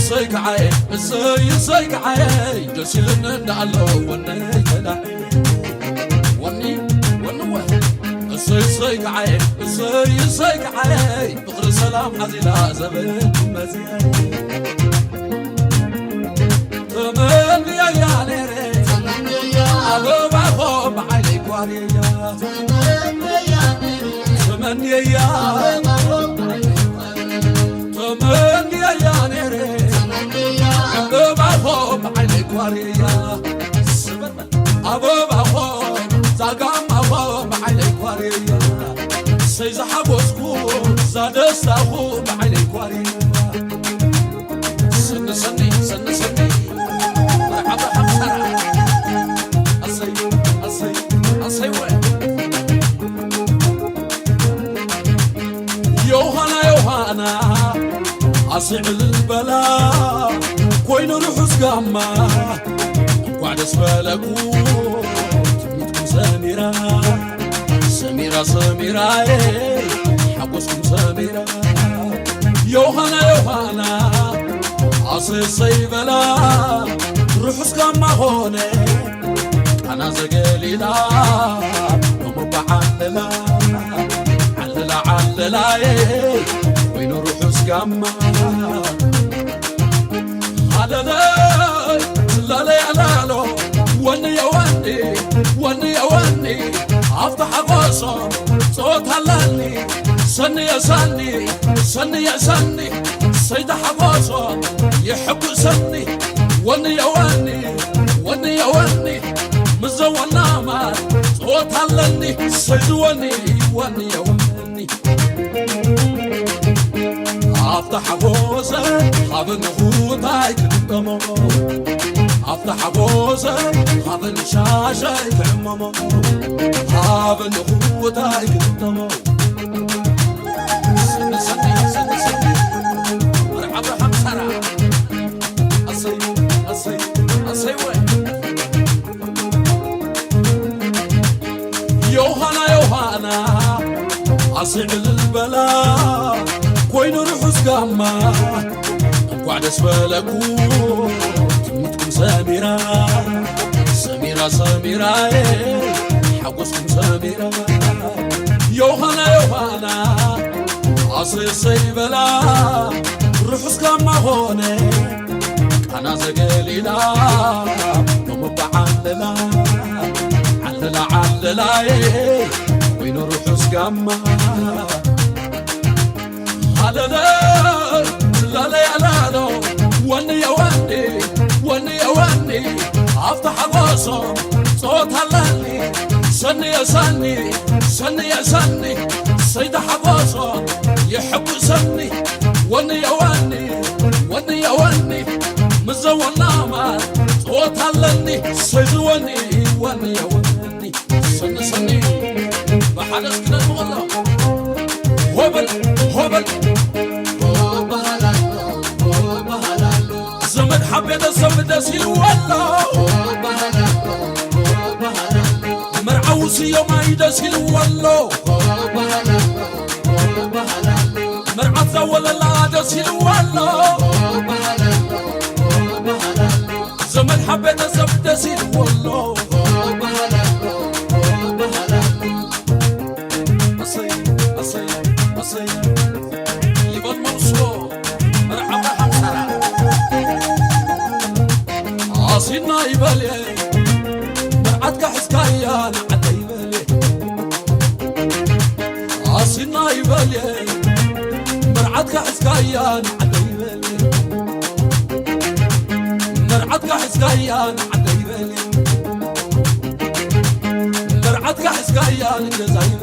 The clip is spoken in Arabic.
يسيك عاي يسيك عاي جسلنا نعلو وني تلا وني ونوه يسيك عاي يسيك عاي بقر سلام عزيلا زبن مزيان تمني يا ليري تمني يا أبو بخوم عليك واريا تمني يا تمني يا نيري أبو بخوم عليك واريا أبو بخوم زاقام أبو عليك واريا سيزحب وسكون زادستاخوم عليك واريا سن سني سن سني مرحبا حمسرة أصي وين يوهانا أصيع البلاء كوين روحس قاما وعد اسفلكو تميتكم سميرة حبوسكم سميرة يوهانا أصيع السيبلاء روحس قاما هوني أنا زقليلا ومبعللا عللا وين روحس قاما لا وني افتح قصم صوت هلالي سني يا سني سيد حقصم يحب سني وني مزونا ما صوت هلالي سيد وني افتح قصم حبن خوتاي كلمه افتح بوزة هذا الشاشة يتعممو هذا الأخوة يقدمو سني مرحبا حمسرة أصي وين يوهانا أصيع البلاء كوين روحس قاما وعد اسفلكو سميرة حقوسكم سميرة يوهانا عصي السيبلا روحس كما هوني أنا زقليلا ومبعللا عللا وين روحس كما لا وني افتح قصم صوت هلالي سني يا سني سيد حقصم يحب سني وني مزونا ما صوت هلالي سيد وني سني بحدث كده والله هبل زمن حبيت الصمد سيل والله مرعوسي يوم عيد سيل والله مرعت ولا لا سيل والله زمن حبيت الصمد سيل والله أصي يبقى المنصور مرحبا حمسرة عاصينا يبالي مرعتك حسكايا نعدى يبالي عاصينا يبالي مرعتك حسكايا نعدى يبالي مرعتك حسكايا نعدى يبالي مرعتك حسكايا نعدى يبالي